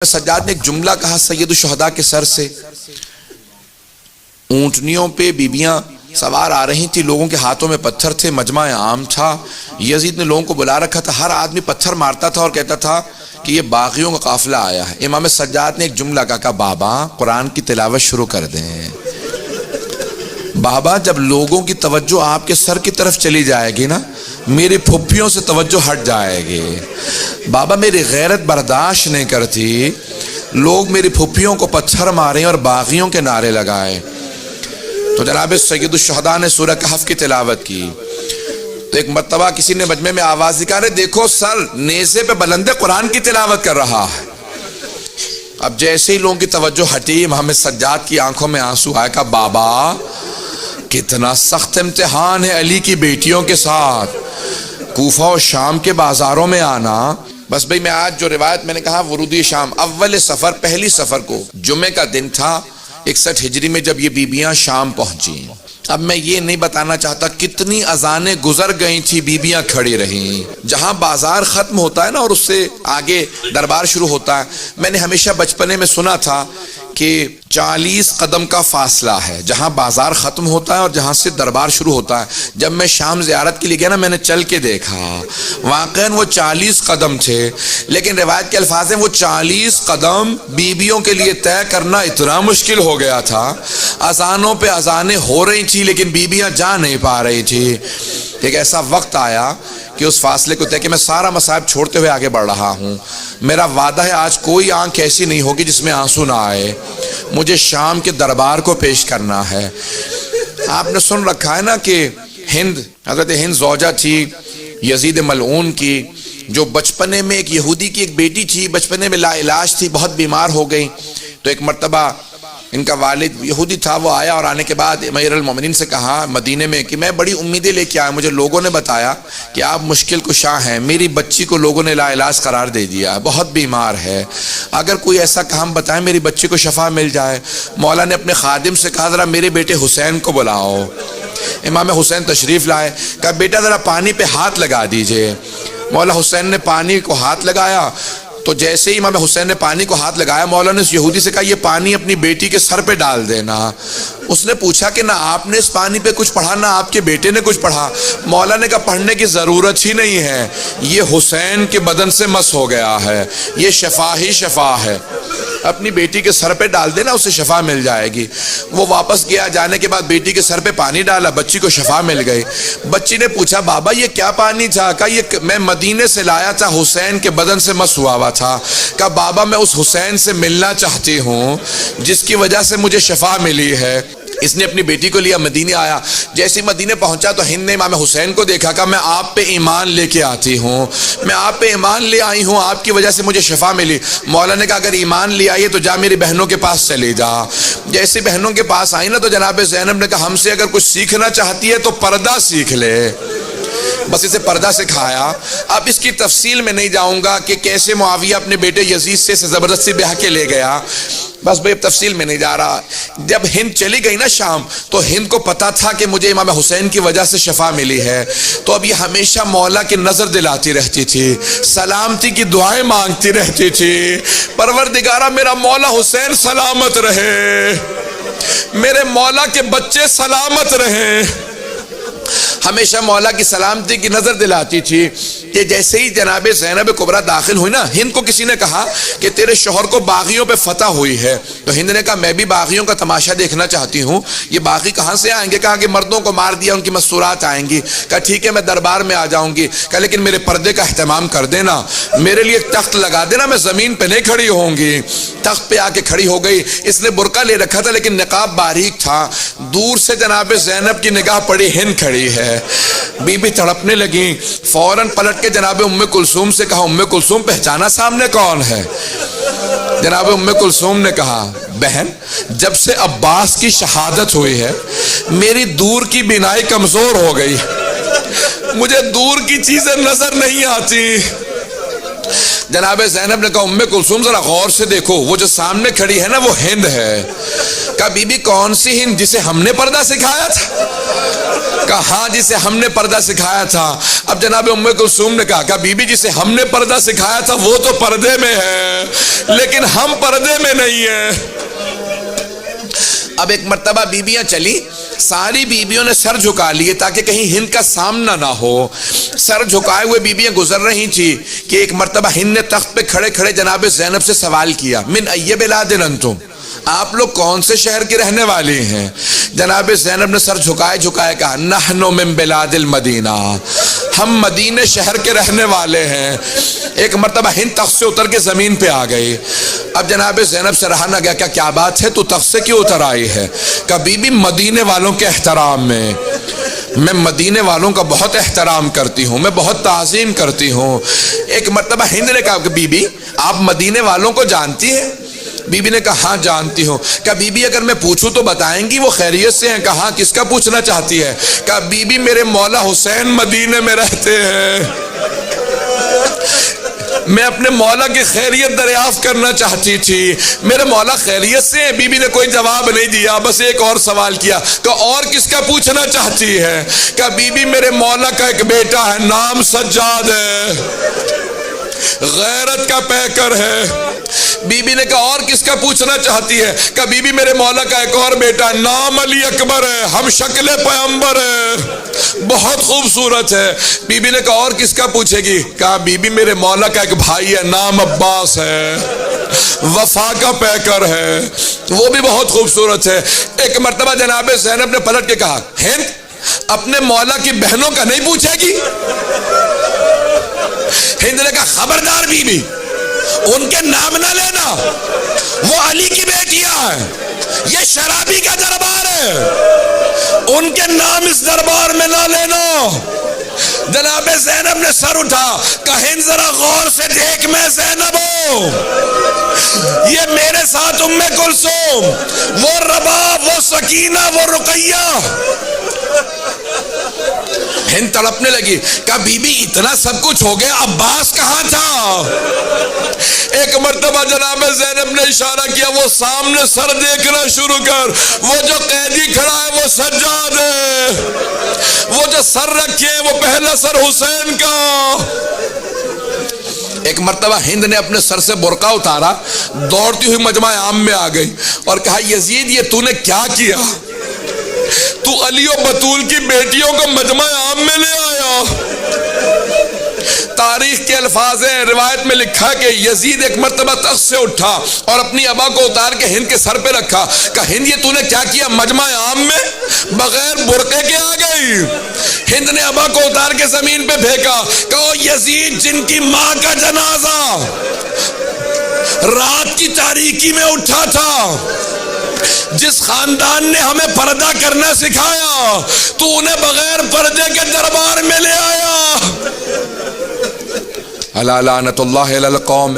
سجاد نے ایک جملہ کہا سید الشہداء کے سر سے. اونٹنیوں پہ بیبیاں سوار آ رہی تھی، لوگوں کے ہاتھوں میں پتھر تھے، مجمع عام تھا. یزید نے لوگوں کو بلا رکھا تھا، ہر آدمی پتھر مارتا تھا اور کہتا تھا کہ یہ باغیوں کا قافلہ آیا ہے. امام سجاد نے ایک جملہ کہا بابا قرآن کی تلاوت شروع کر دیں. بابا جب لوگوں کی توجہ آپ کے سر کی طرف چلی جائے گی نا، میری پھپھیوں سے توجہ ہٹ جائے گی. بابا میری غیرت برداشت نہیں کرتی لوگ میری پھپھیوں کو پتھر ماریں اور باغیوں کے نعرے لگائے. تو جناب سید الشہداء نے سورہ کہف کی تلاوت کی. تو ایک مرتبہ کسی نے مجمع میں آواز نکالی، دیکھو سر نیزے پہ بلندے قرآن کی تلاوت کر رہا ہے. اب جیسے ہی لوگوں کی توجہ ہٹی، محمد سجاد کی آنکھوں میں آنسو آیا. کہا بابا کتنا سخت امتحان ہے علی کی بیٹیوں کے ساتھ، کوفہ و شام کے بازاروں میں آنا. بس بھئی میں آج جو روایت میں نے کہا ورودی شام اول سفر، پہلی سفر کو جمعے کا دن تھا 61 ہجری میں جب یہ بیبیاں شام پہنچیں. اب میں یہ نہیں بتانا چاہتا کتنی اذانیں گزر گئی تھی، بیبیاں کھڑی رہیں. جہاں بازار ختم ہوتا ہے نا اور اس سے آگے دربار شروع ہوتا ہے، میں نے ہمیشہ بچپنے میں سنا تھا کہ 40 قدم کا فاصلہ ہے جہاں بازار ختم ہوتا ہے اور جہاں سے دربار شروع ہوتا ہے. جب میں شام زیارت کے لیے گیا نا، میں نے چل کے دیکھا، واقعاً وہ 40 قدم تھے. لیکن روایت کے الفاظ ہیں وہ 40 قدم بیبیوں کے لیے طے کرنا اتنا مشکل ہو گیا تھا. اذانوں پہ اذانیں ہو رہی تھی لیکن بیبیاں جا نہیں پا رہی تھی. ایک ایسا وقت آیا کہ اس فاصلے کو طے کہ میں سارا مصائب چھوڑتے ہوئے آگے بڑھ رہا ہوں. میرا وعدہ ہے آج کوئی آنکھ ایسی نہیں ہوگی جس میں آنسو نہ آئے. مجھے شام کے دربار کو پیش کرنا ہے. آپ نے سن رکھا ہے نا کہ ہند، حضرت ہند زوجہ تھی یزید ملعون کی، جو بچپنے میں ایک یہودی کی ایک بیٹی تھی، بچپنے میں لا علاج تھی، بہت بیمار ہو گئی. تو ایک مرتبہ ان کا والد یہودی تھا، وہ آیا اور آنے کے بعد امیر المومنین سے کہا مدینے میں کہ میں بڑی امیدیں لے کے آیا، مجھے لوگوں نے بتایا کہ آپ مشکل کشا ہیں، میری بچی کو لوگوں نے لا علاج قرار دے دیا، بہت بیمار ہے، اگر کوئی ایسا کام بتائیں میری بچی کو شفا مل جائے. مولا نے اپنے خادم سے کہا ذرا میرے بیٹے حسین کو بلاؤ. امام حسین تشریف لائے. کہا بیٹا ذرا پانی پہ ہاتھ لگا دیجئے. مولا حسین نے پانی کو ہاتھ لگایا. تو جیسے ہی امام حسین نے پانی کو ہاتھ لگایا، مولا نے اس یہودی سے کہا یہ پانی اپنی بیٹی کے سر پہ ڈال دینا. اس نے پوچھا کہ نہ آپ نے اس پانی پہ کچھ پڑھا نہ آپ کے بیٹے نے کچھ پڑھا. مولا نے کہا پڑھنے کی ضرورت ہی نہیں ہے، یہ حسین کے بدن سے مس ہو گیا ہے، یہ شفا ہی شفا ہے، اپنی بیٹی کے سر پہ ڈال دینا، اسے شفا مل جائے گی. وہ واپس گیا، جانے کے بعد بیٹی کے سر پہ پانی ڈالا، بچی کو شفا مل گئی. بچی نے پوچھا بابا یہ کیا پانی تھا؟ کہا یہ میں مدینے سے لایا تھا، حسین کے بدن سے مس ہوا ہوا تھا. کہا بابا میں اس حسین سے ملنا چاہتی ہوں جس کی وجہ سے مجھے شفا ملی ہے. اس نے اپنی بیٹی کو لیا، مدینے آیا. جیسے مدینے پہنچا تو ہند نے امام حسین کو دیکھا. کہا میں آپ پہ ایمان لے کے آتی ہوں، میں آپ پہ ایمان لے آئی ہوں، آپ کی وجہ سے مجھے شفا ملی. مولا نے کہا اگر ایمان لے آئیے تو جا میری بہنوں کے پاس چلی جا. جیسے بہنوں کے پاس آئی نا تو جناب زینب نے کہا ہم سے اگر کچھ سیکھنا چاہتی ہے تو پردہ سیکھ لے. بس اسے پردہ سکھایا. اب اس کی تفصیل میں نہیں جاؤں گا کہ کیسے معاویہ اپنے بیٹے یزید سے زبردستی بیاہ کے لے گیا، بس بھئی تفصیل میں نہیں جا رہا. جب ہند چلی گئی نا شام، تو ہند کو پتا تھا کہ مجھے امام حسین کی وجہ سے شفا ملی ہے. تو اب یہ ہمیشہ مولا کی نظر دلاتی رہتی تھی، سلامتی کی دعائیں مانگتی رہتی تھی، پروردگارہ میرا مولا حسین سلامت رہے، میرے مولا کے بچے سلامت رہیں. ہمیشہ مولا کی سلامتی کی نظر دلاتی تھی. کہ جیسے ہی جناب زینب کبریٰ داخل ہوئی نا، ہند کو کسی نے کہا کہ تیرے شوہر کو باغیوں پہ فتح ہوئی ہے. تو ہند نے کہا میں بھی باغیوں کا تماشا دیکھنا چاہتی ہوں. یہ باغی کہاں سے آئیں گے؟ کہا کہ مردوں کو مار دیا، ان کی مستورات آئیں گی. کہا ٹھیک ہے میں دربار میں آ جاؤں گی. کہا لیکن میرے پردے کا اہتمام کر دینا، میرے لیے تخت لگا دینا، میں زمین پہ نہیں کھڑی ہوں گی. تخت پہ آ کے کھڑی ہو گئی. اس نے برقع لے رکھا تھا لیکن نقاب باریک تھا. دور سے جناب زینب کی نگاہ پڑی، ہند کھڑی ہے. بی بی تڑپنے لگیں. فوراً پلٹ کے جناب ام کلثوم سے کہا ام کلثوم پہچانا سامنے کون ہے؟ جناب ام کلثوم نے کہا بہن جب سے عباس کی شہادت ہوئی ہے میری دور کی بینائی کمزور ہو گئی، مجھے دور کی چیزیں نظر نہیں آتی. جناب زینب نے کہا ام کلثوم ذرا غور سے دیکھو، وہ جو سامنے کھڑی ہے نا وہ ہند ہے۔ کہا بی بی کون سی ہند؟ جسے ہم نے پردہ سکھایا تھا؟ کہا ہاں جسے ہم نے پردہ سکھایا تھا۔ اب جناب ام کلثوم نے کہا بی بی جسے ہم نے پردہ سکھایا تھا وہ تو پردے میں ہے لیکن ہم پردے میں نہیں ہیں۔ اب ایک مرتبہ بیبیاں چلی، ساری بیبیوں نے سر جھکا لیے تاکہ کہیں ہند کا سامنا نہ ہو۔ سر جھکائے ہوئے بیبیاں گزر رہی تھی کہ ایک مرتبہ ہند نے تخت پہ کھڑے کھڑے جناب زینب سے سوال کیا، من ای بلاد انتم، آپ لوگ کون سے شہر کے رہنے والے ہیں؟ جناب زینب نے سر جھکائے جھکائے کہا نحن من بلاد المدینہ، ہم مدینے شہر کے رہنے والے ہیں۔ ایک مرتبہ ہند تخت سے اتر کے زمین پہ آ گئی۔ اب جناب زینب سے رہا نہ گیا، کیا بات ہے تو تخت سے کیوں اتر آئی ہے؟ کہ بی بی مدینے والوں کے احترام میں مدینے والوں کا بہت احترام کرتی ہوں، میں بہت تعظیم کرتی ہوں۔ ایک مرتبہ ہند نے کہا کہ بی بی آپ مدینے والوں کو جانتی ہیں؟ بی بی نے کہا ہاں جانتی ہوں۔ کہا بی بی اگر میں پوچھوں تو بتائیں گی وہ خیریت سے ہیں؟ کہا ہاں، کس کا پوچھنا چاہتی ہے؟ کہا بی بی میرے مولا حسین مدینے میں رہتے ہیں، میں اپنے مولا کی خیریت دریافت کرنا چاہتی تھی، میرے مولا خیریت سے ہیں؟ بی بی نے کوئی جواب نہیں دیا، بس ایک اور سوال کیا کہ اور کس کا پوچھنا چاہتی ہے؟ کہ بی بی میرے مولا کا ایک بیٹا ہے، نام سجاد ہے، غیرت کا پیکر ہے۔ بی بی نے کہا اور کس کا پوچھنا چاہتی ہے؟ کہ بی بی میرے مولا کا ایک اور بیٹا ہے، نام علی اکبر ہے، ہم شکل پیغمبر ہے، بہت خوبصورت ہے۔ بی بی نے کہا اور کس کا پوچھے گی؟ کہا بی بی میرے مولا کا ایک بھائی ہے، نام عباس ہے، وفا کا پیکر ہے، وہ بھی بہت خوبصورت ہے۔ ایک مرتبہ جناب زینب نے پلٹ کے کہا ہند اپنے مولا کی بہنوں کا نہیں پوچھے گی؟ ہند نے کہا خبردار بی بی ان کے نام نہ لینا، وہ علی کی بیٹیاں ہیں، یہ شرابی کا دربار ہے، ان کے نام اس دربار میں نہ لینا۔ جناب زینب نے سر اٹھا، کہا ہند ذرا غور سے دیکھ، میں زینب ہوں، یہ میرے ساتھ ام کلثوم، وہ رباب، وہ سکینہ، وہ رقیہ۔ ہند تڑپنے لگی، کہا بی بی اتنا سب کچھ ہو گیا، عباس کہاں تھا؟ ایک مرتبہ جناب زینب نے اشارہ کیا، وہ سامنے سر دیکھنا شروع کر، وہ جو قیدی کھڑا ہے وہ سجاد ہے، وہ جو سر رکھے وہ پہلا سر حسین کا۔ ایک مرتبہ ہند نے اپنے سر سے برقع اتارا، دوڑتی ہوئی مجمع عام میں آ گئی اور کہا یزید یہ تو نے کیا کیا؟ تو علی و بطول کی بیٹیوں کو مجمع عام میں لے آیا۔ تاریخ کے الفاظ ہیں، روایت میں لکھا کہ یزید ایک مرتبہ تخت سے اٹھا اور اپنی ابا کو اتار کے ہند کے سر پہ رکھا، کہا ہند یہ تو نے کیا کیا؟ مجمع عام میں بغیر برقعے کے آ گئی۔ ہند نے ابا کو اتار کے زمین پہ پھینکا، کہا یزید جن کی ماں کا جنازہ رات کی تاریکی میں اٹھا تھا، جس خاندان نے ہمیں پردہ کرنا سکھایا، تو انہیں بغیر پردے کے دربار میں لے آیا۔ الا لعنت اللہ علی القوم۔